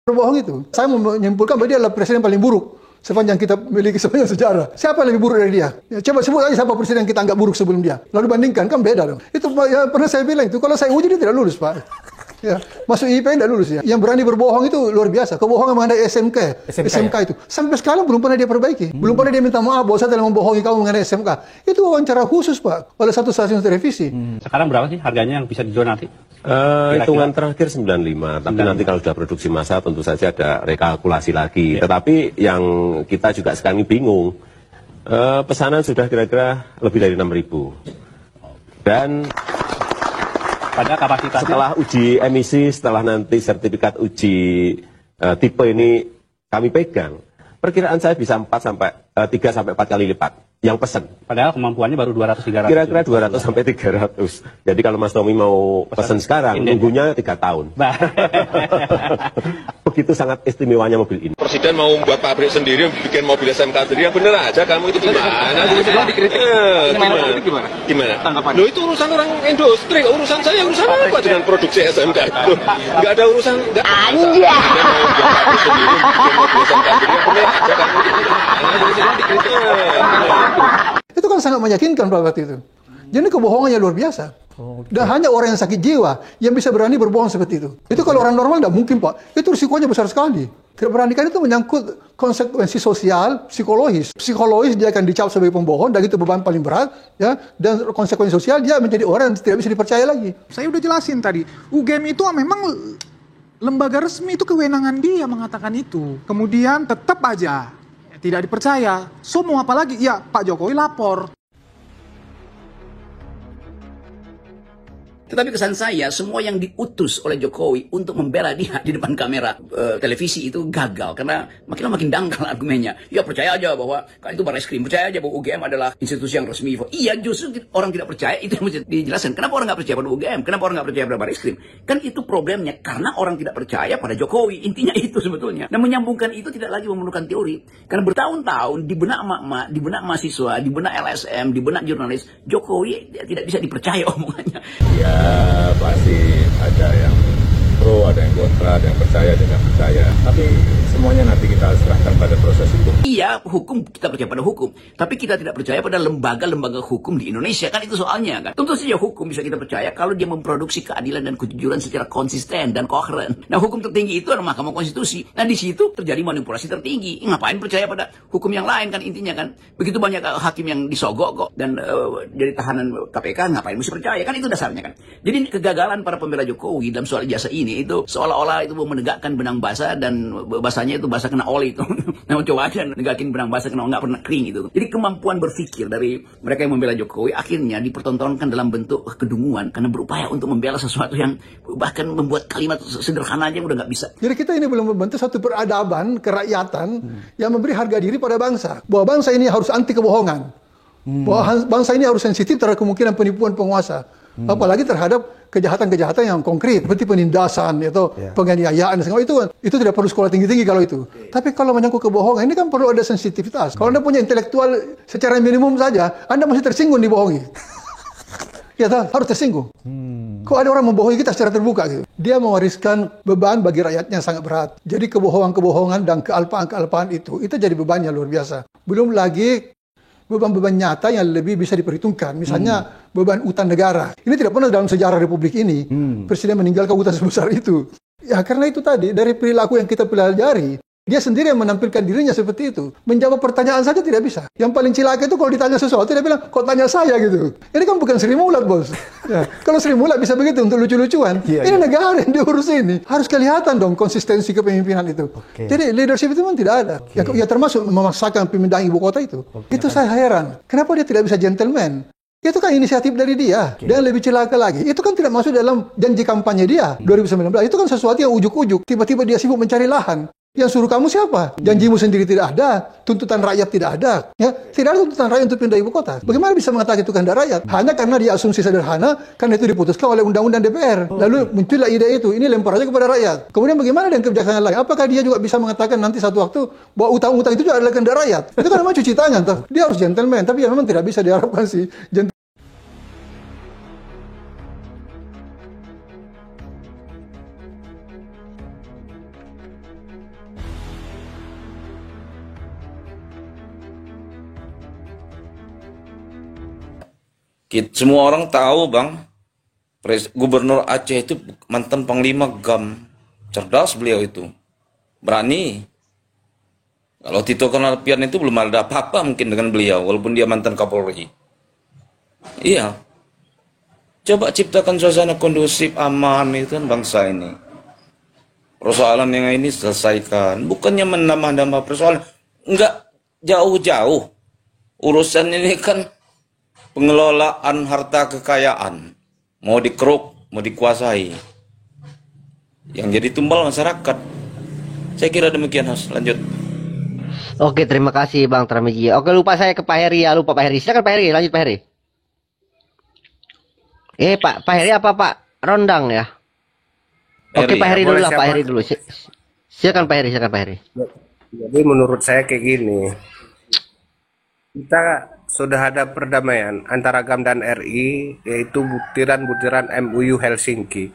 Berbohong itu. Saya menyimpulkan bahwa dia adalah presiden paling buruk sepanjang kita miliki sepanjang sejarah. Siapa yang lebih buruk dari dia? Ya, coba sebut aja siapa presiden yang kita anggap buruk sebelum dia. Lalu bandingkan, kan beda dong. Itu ya, pernah saya bilang itu, kalau saya uji dia tidak lulus, Pak. Ya, masuk IPN tidak lulus ya. Yang berani berbohong itu luar biasa. Kebohongan mengenai SMK itu. Sampai sekarang belum pernah dia perbaiki. Belum pernah dia minta maaf bahwa saya telah membohongi kamu mengenai SMK. Itu wawancara khusus, Pak, oleh satu stasiun televisi. Sekarang berapa sih harganya yang bisa dijual nanti? Hitungan terakhir 95, tapi nanti kalau sudah produksi massa tentu saja ada rekalkulasi lagi. Ya. Tetapi yang kita juga sekarang ini bingung, pesanan sudah kira-kira lebih dari 6.000. Dan pada kapasitasnya, setelah uji emisi, setelah nanti sertifikat uji tipe ini kami pegang, perkiraan saya bisa 3 sampai 4 kali lipat yang pesan. Padahal kemampuannya baru 200-300. Kira-kira 200 sampai 300. Jadi kalau Mas Tommy mau pesan sekarang, nunggunya 3 tahun. Begitu sangat istimewanya mobil ini. Presiden mau membuat pabrik sendiri, bikin mobil SMK sendiri, yang bener aja kamu itu gimana? Gimana? Loh itu urusan orang industri, urusan saya, urusan apa dengan produksi SMK itu? Nggak ada urusan, nggak. Anja! Itu kan sangat meyakinkan Pak waktu itu. Jadi kebohongannya luar biasa. Dan hanya orang yang sakit jiwa yang bisa berani berbohong seperti itu. Itu kalau orang normal tidak mungkin, Pak. Itu risikonya besar sekali. Tidak beranikan itu menyangkut konsekuensi sosial, psikologis. Psikologis dia akan dicap sebagai pembohong, dan itu beban paling berat, ya. Dan konsekuensi sosial dia menjadi orang yang tidak bisa dipercaya lagi. Saya udah jelasin tadi, UGM itu memang lembaga resmi, itu kewenangan dia mengatakan itu. Kemudian tetap aja tidak dipercaya. So mau apa lagi? Ya Pak Jokowi lapor. Tetapi kesan saya, semua yang diutus oleh Jokowi untuk membela dia di depan kamera televisi itu gagal. Karena makin lama makin dangkal argumennya. Ya percaya aja bahwa kan itu Barreskrim, percaya aja bahwa UGM adalah institusi yang resmi. Iya, justru orang tidak percaya, itu yang mesti dijelaskan. Kenapa orang nggak percaya pada UGM? Kenapa orang nggak percaya pada Barreskrim? Kan itu problemnya, karena orang tidak percaya pada Jokowi. Intinya itu sebetulnya. Nah, menyambungkan itu tidak lagi memerlukan teori. Karena bertahun-tahun di benak emak-emak, di benak mahasiswa, di benak LSM, di benak jurnalis, Jokowi tidak bisa dipercaya omongannya. Ya pasti ada yang pro, ada yang kontra, ada yang percaya, ada yang nggak percaya. Tapi semuanya nanti kita serahkan pada proses hukum. Iya, hukum kita percaya pada hukum, tapi kita tidak percaya pada lembaga-lembaga hukum di Indonesia, kan itu soalnya kan. Tentu saja hukum bisa kita percaya kalau dia memproduksi keadilan dan kejujuran secara konsisten dan koheren. Nah, hukum tertinggi itu adalah Mahkamah Konstitusi. Nah, di situ terjadi manipulasi tertinggi. Ngapain percaya pada hukum yang lain kan intinya kan. Begitu banyak hakim yang disogok kok dan jadi tahanan KPK, ngapain mesti percaya kan, itu dasarnya kan. Jadi kegagalan para pembela Jokowi dalam soal ijazah ini itu seolah-olah itu menegakkan benang basah, dan basahnya itu basah kena oli itu. Nah, coba aja negakin benang basah kena nggak pernah kering itu. Jadi kemampuan berpikir dari mereka yang membela Jokowi akhirnya dipertontonkan dalam bentuk kedunguan karena berupaya untuk membela sesuatu yang bahkan membuat kalimat sederhana aja udah nggak bisa. Jadi kita ini belum membentuk satu peradaban kerakyatan yang memberi harga diri pada bangsa. Bahwa bangsa ini harus anti kebohongan. Bahwa bangsa ini harus sensitif terhadap kemungkinan penipuan penguasa. Apalagi terhadap kejahatan-kejahatan yang konkret seperti penindasan atau penganiayaan, itu tidak perlu sekolah tinggi-tinggi kalau itu. Tapi kalau menyangkut kebohongan ini kan perlu ada sensitivitas. Kalau Anda punya intelektual secara minimum saja, Anda masih tersinggung dibohongi. Ya harus tersinggung. Kok ada orang membohongi kita secara terbuka gitu. Dia mewariskan beban bagi rakyatnya sangat berat. Jadi kebohongan-kebohongan dan kealpaan-kealpaan itu jadi bebannya luar biasa. Belum lagi beban-beban nyata yang lebih bisa diperhitungkan. Misalnya beban utang negara. Ini tidak pernah dalam sejarah Republik ini presiden meninggalkan utang sebesar itu. Ya karena itu tadi, dari perilaku yang kita pelajari, dia sendiri yang menampilkan dirinya seperti itu. Menjawab pertanyaan saja tidak bisa. Yang paling cilaka itu kalau ditanya sesuatu, dia bilang, kok tanya saya gitu. Ini kan bukan Sri Mulat, bos. Ya, kalau Sri Mulat bisa begitu untuk lucu-lucuan, ini negara yang diurus ini. Harus kelihatan dong konsistensi kepemimpinan itu. Jadi leadership itu memang tidak ada. Ya termasuk memaksakan pemindahan ibu kota itu. Itu saya heran. Kenapa dia tidak bisa gentleman? Itu kan inisiatif dari dia. Dan lebih celaka lagi, itu kan tidak masuk dalam janji kampanye dia 2019. Itu kan sesuatu yang ujuk-ujuk. Tiba-tiba dia sibuk mencari lahan. Yang suruh kamu siapa? Janjimu sendiri tidak ada, tuntutan rakyat tidak ada. Ya, tidak ada tuntutan rakyat untuk pindah ibu kota. Bagaimana bisa mengatakan itu kehendak rakyat? Hanya karena dia asumsi sederhana, karena itu diputuskan oleh undang-undang DPR. Lalu muncullah ide itu, ini lempar aja kepada rakyat. Kemudian bagaimana dengan kebijaksanaan lain? Apakah dia juga bisa mengatakan nanti satu waktu bahwa utang-utang itu juga adalah kehendak rakyat? Itu kan memang cuci tangan. Dia harus gentleman, tapi ya memang tidak bisa diharapkan sih. Semua orang tahu, Bang. Gubernur Aceh itu mantan Panglima GAM. Cerdas beliau itu. Berani. Kalau Tito Karnavian itu belum ada apa-apa mungkin dengan beliau, walaupun dia mantan Kapolri. Iya. Coba ciptakan suasana kondusif, aman itu kan bangsa ini. Persoalan yang ini selesaikan. Bukannya menambah-nambah persoalan. Enggak jauh-jauh. Urusan ini kan pengelolaan harta kekayaan. Mau dikeruk, mau dikuasai. Yang jadi tumbal masyarakat. Saya kira demikian, Mas. Lanjut. Oke, terima kasih Bang Tarmizi. Oke, lupa saya ke Pak Heri ya, lupa Pak Heri. Silakan Pak Heri, lanjut Pak Heri. Pak Heri apa Pak? Rondang ya? Oke, Pak Heri dulu lah, Pak Heri dulu. Silakan Pak Heri, silakan Pak Heri. Jadi menurut saya kayak gini. Kita sudah ada perdamaian antara GAM dan RI, yaitu butiran-butiran MUU Helsinki.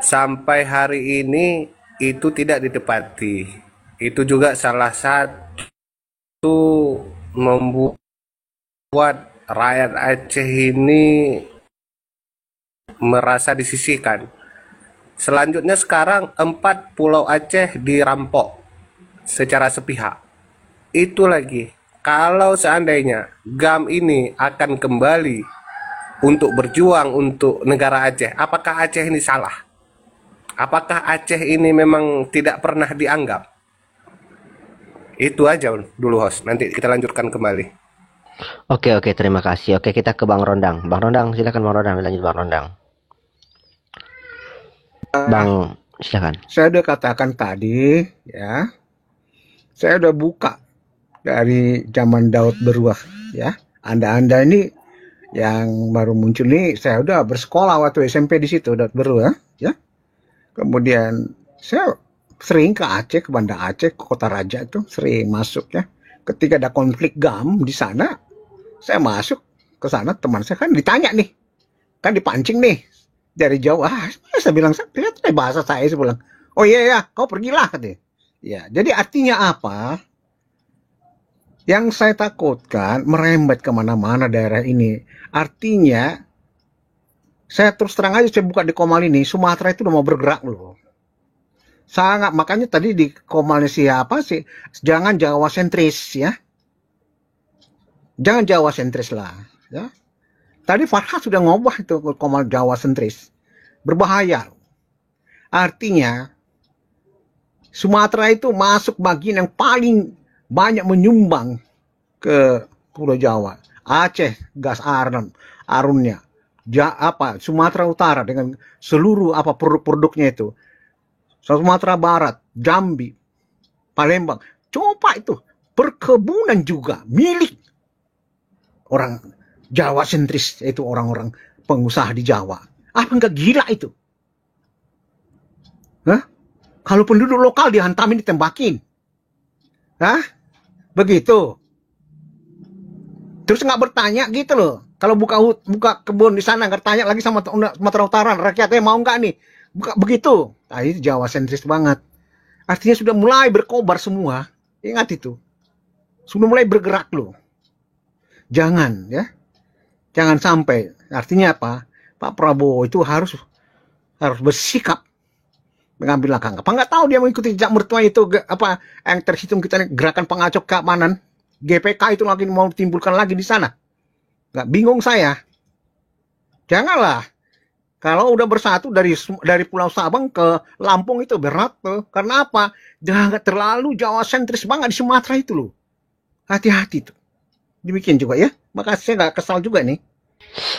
Sampai hari ini itu tidak ditepati. Itu juga salah satu membuat rakyat Aceh ini merasa disisihkan. Selanjutnya sekarang 4 pulau Aceh dirampok secara sepihak. Itu lagi, kalau seandainya GAM ini akan kembali untuk berjuang untuk negara Aceh, apakah Aceh ini salah? Apakah Aceh ini memang tidak pernah dianggap? Itu aja dulu, host. Nanti kita lanjutkan kembali. Oke, terima kasih. Oke, kita ke Bang Rondang. Bang Rondang, silakan Bang Rondang, lanjut Bang Rondang. Bang, silakan. Saya udah katakan tadi, ya. Saya udah buka dari zaman Daud Beruah, ya. Anda ini yang baru muncul nih, saya udah bersekolah waktu SMP di situ, Daud Beruah, ya. Kemudian saya sering ke Aceh, ke Banda Aceh, ke Kota Raja itu sering masuk ya. Ketika ada konflik GAM di sana, saya masuk ke sana, teman saya kan ditanya nih, kan dipancing nih dari jauh. Saya bilang, saya bahasa saya bilang, oh iya, kau pergilah katanya. Ya, jadi artinya apa? Yang saya takutkan merembet kemana-mana daerah ini. Artinya, saya terus terang aja, saya buka di Komal ini, Sumatera itu udah mau bergerak loh. Sangat, makanya tadi di Komalnya siapa sih, jangan Jawa sentris ya. Jangan Jawa sentris lah ya. Tadi Farhad sudah ngobah itu Komal Jawa sentris. Berbahaya. Artinya Sumatera itu masuk bagian yang paling banyak menyumbang ke Pulau Jawa. Aceh gas arunnya. Sumatera Utara dengan seluruh produk-produknya itu. Sumatera Barat, Jambi, Palembang, coba itu perkebunan juga milik orang Jawa sentris, itu orang-orang pengusaha di Jawa. Apa enggak gila itu? Hah? Kalau penduduk lokal dihantamin, ditembakin. Hah? Begitu. Terus nggak bertanya gitu loh. Kalau buka kebun di sana nggak tanya lagi sama Sumatera Utara, rakyatnya mau nggak nih? Buka begitu. Nah, itu Jawa sentris banget. Artinya sudah mulai berkobar semua. Ingat itu. Sudah mulai bergerak loh. Jangan ya. Jangan sampai. Artinya apa? Pak Prabowo itu harus bersikap mengambil langkah. Apa nggak tahu dia mengikuti jejak mertua itu apa yang terhitung kita gerakan pengacau keamanan GPK itu lagi mau timbulkan lagi di sana. Nggak bingung saya. Janganlah. Kalau udah bersatu dari Pulau Sabang ke Lampung itu berat tuh. Karena apa? Jangan terlalu Jawa sentris banget di Sumatera itu loh. Hati-hati tuh. Demikian juga ya. Makasih, saya nggak kesal juga nih.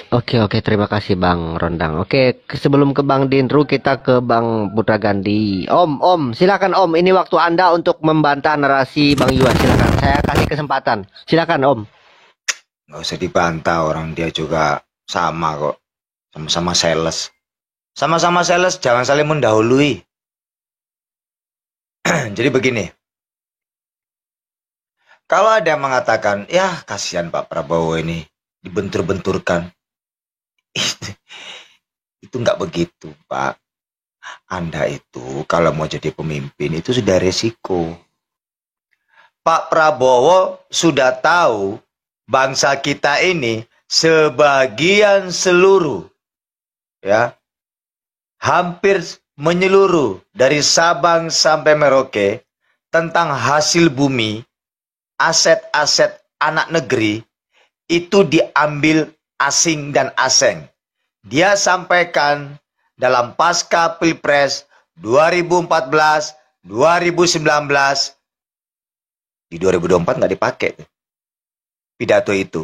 Oke, terima kasih Bang Rondang. Oke, sebelum ke Bang Dindru, kita ke Bang Putra Gandhi. Om, silakan Om. Ini waktu Anda untuk membantah narasi Bang Yuan. Silakan. Saya kasih kesempatan. Silakan Om. Nggak usah dibantah, orang dia juga sama kok. Sama-sama sales. Sama-sama sales, jangan saling mendahului. Jadi begini. Kalau ada yang mengatakan, ya kasihan Pak Prabowo ini dibentur-benturkan. Itu nggak begitu, Pak. Anda itu kalau mau jadi pemimpin itu sudah resiko. Pak Prabowo sudah tahu bangsa kita ini sebagian seluruh, ya, hampir menyeluruh dari Sabang sampai Merauke tentang hasil bumi, aset-aset anak negeri itu diambil asing dan aseng. Dia sampaikan dalam pasca Pilpres 2014, 2019, di 2024 nggak dipakai pidato itu.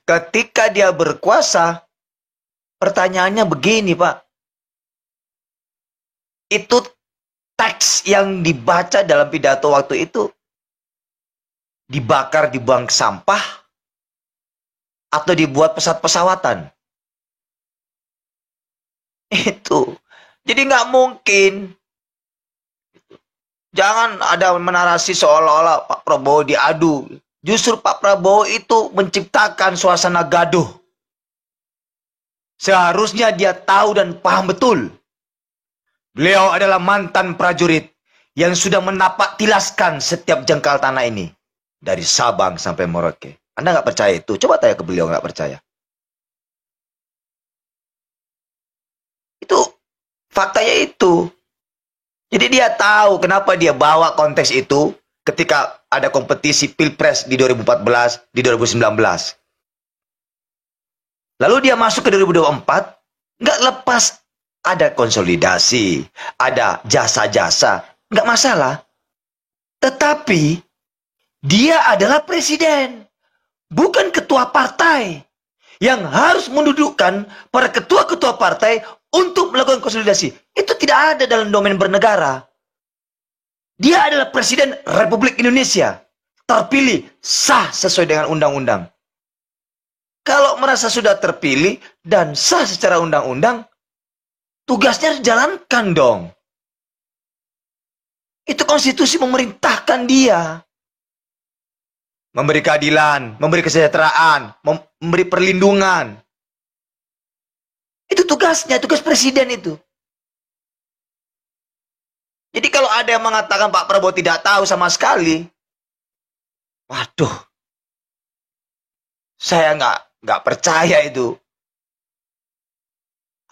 Ketika dia berkuasa, pertanyaannya begini, Pak. Itu teks yang dibaca dalam pidato waktu itu dibakar di bank sampah atau dibuat pesawat-pesawatan? Itu. Jadi nggak mungkin. Jangan ada menarasi seolah-olah Pak Prabowo diadu. Justru Pak Prabowo itu menciptakan suasana gaduh. Seharusnya dia tahu dan paham betul. Beliau adalah mantan prajurit yang sudah menapak tilaskan setiap jengkal tanah ini. Dari Sabang sampai Merauke. Anda nggak percaya itu? Coba tanya ke beliau, nggak percaya. Itu faktanya itu. Jadi dia tahu kenapa dia bawa konteks itu ketika ada kompetisi Pilpres di 2014, di 2019. Lalu dia masuk ke 2024, nggak lepas ada konsolidasi, ada jasa-jasa, nggak masalah. Tetapi dia adalah presiden, bukan ketua partai yang harus mendudukkan para ketua-ketua partai untuk melakukan konsolidasi. Itu tidak ada dalam domain bernegara. Dia adalah Presiden Republik Indonesia. Terpilih, sah sesuai dengan undang-undang. Kalau merasa sudah terpilih dan sah secara undang-undang, tugasnya harus dijalankan dong. Itu konstitusi memerintahkan dia. Memberi keadilan, memberi kesejahteraan, memberi perlindungan. Itu tugasnya, tugas presiden itu. Jadi kalau ada yang mengatakan Pak Prabowo tidak tahu sama sekali, waduh, saya nggak percaya itu.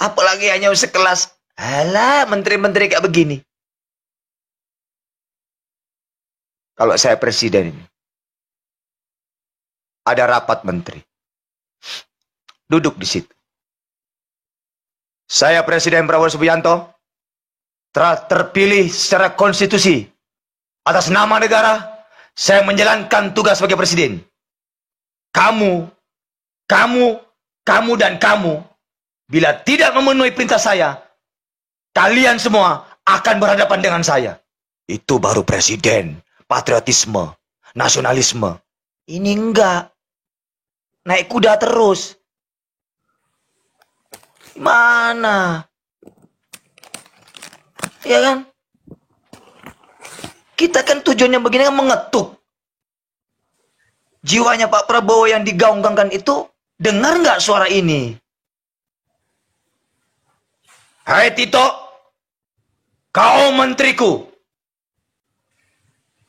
Apalagi hanya sekelas, alah menteri-menteri kayak begini. Kalau saya presiden ini, ada rapat menteri, duduk di situ. Saya Presiden Prabowo Subianto telah terpilih secara konstitusi atas nama negara. Saya menjalankan tugas sebagai presiden. Kamu dan kamu, bila tidak memenuhi perintah saya, kalian semua akan berhadapan dengan saya. Itu baru presiden, patriotisme, nasionalisme. Ini enggak. Naik kuda terus. Mana? Ya kan? Kita kan tujuannya begini kan mengetuk. Jiwanya Pak Prabowo yang digaung-gaungkan itu, dengar nggak suara ini? Hai Tito, kau menteriku.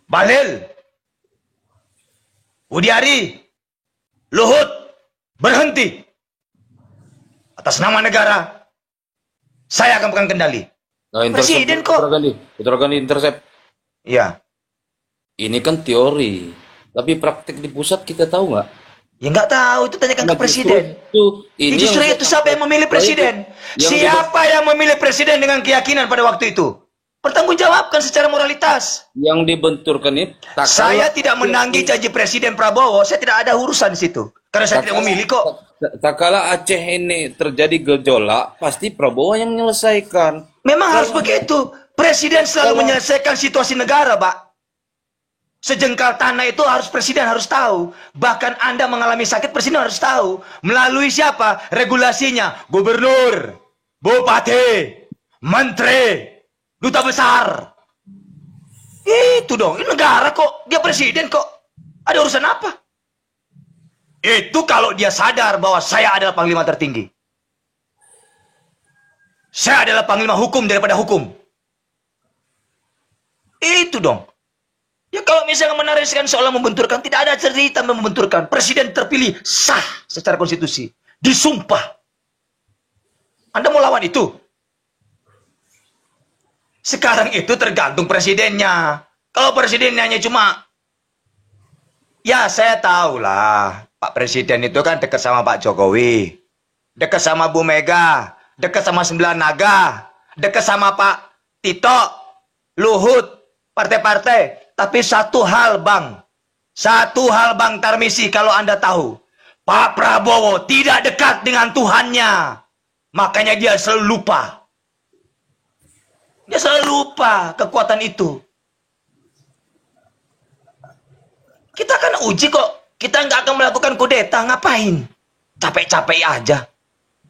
Bahlil, Budiari, Luhut, berhenti. Atas nama negara, saya akan pegang kendali. Nah, presiden kok. Putra Gandhi intercept. Iya. Ini kan teori, tapi praktek di pusat kita tahu nggak? Ya nggak tahu, itu tanyakan ke presiden. Justru itu siapa yang memilih presiden? Siapa yang memilih presiden dengan keyakinan pada waktu itu? Pertanggungjawabkan secara moralitas. Yang dibenturkan itu. Saya tidak menanggi janji Presiden Prabowo, saya tidak ada urusan di situ. Karena saya tidak memilih kok. Tak kala Aceh ini terjadi gejolak, pasti Prabowo yang menyelesaikan. Memang harus begitu. Presiden selalu menyelesaikan situasi negara, Pak. Sejengkal tanah itu harus presiden harus tahu. Bahkan Anda mengalami sakit, presiden harus tahu. Melalui siapa? Regulasinya. Gubernur, bupati, menteri, duta besar. Itu dong. Ini negara kok. Dia presiden kok. Ada urusan apa? Itu kalau dia sadar bahwa saya adalah panglima tertinggi. Saya adalah panglima hukum daripada hukum. Itu dong. Ya Ya kalau misalnya menariskan soal membenturkan, tidak ada cerita membenturkan. Presiden terpilih sah secara konstitusi. Disumpah. Anda mau lawan itu? Sekarang itu tergantung presidennya. Kalau presidennya hanya cuma, ya saya tahu lah, Pak Presiden itu kan dekat sama Pak Jokowi, dekat sama Bu Mega, dekat sama Sembilan Naga, dekat sama Pak Tito, Luhut, partai-partai. Tapi satu hal Bang Tarmisi, kalau Anda tahu, Pak Prabowo tidak dekat dengan Tuhannya. Makanya dia selalu lupa. Dia selalu lupa kekuatan itu. Kita kan uji kok. Kita nggak akan melakukan kudeta. Ngapain? Capek-capek aja.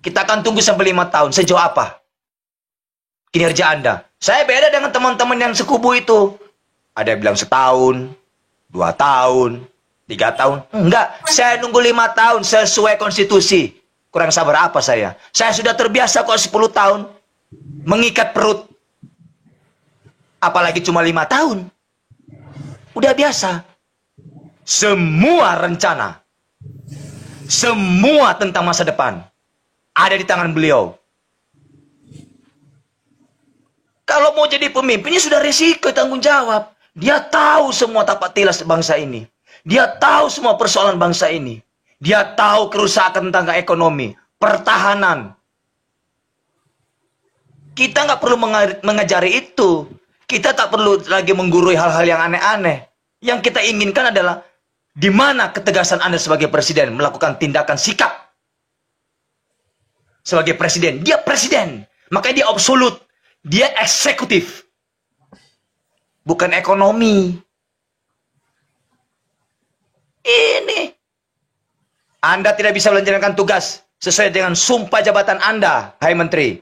Kita akan tunggu sampai 5 tahun. Sejauh apa kinerja Anda? Saya beda dengan teman-teman yang sekubu itu. Ada yang bilang setahun, 2 tahun, 3 tahun. Enggak, saya nunggu 5 tahun sesuai konstitusi. Kurang sabar apa saya? Saya sudah terbiasa kok 10 tahun. Mengikat perut. Apalagi cuma 5 tahun. Udah biasa. Semua rencana, semua tentang masa depan ada di tangan beliau. Kalau mau jadi pemimpinnya sudah risiko, tanggung jawab. Dia tahu semua tapak tilas bangsa ini. Dia tahu semua persoalan bangsa ini. Dia tahu kerusakan tentang ekonomi, pertahanan. Kita nggak perlu mengajari itu. Kita tak perlu lagi menggurui hal-hal yang aneh-aneh. Yang kita inginkan adalah di mana ketegasan Anda sebagai presiden melakukan tindakan sikap. Sebagai presiden, dia presiden. Makanya dia absolut. Dia eksekutif. Bukan ekonomi. Ini. Anda tidak bisa menjalankan tugas sesuai dengan sumpah jabatan Anda, hai Menteri.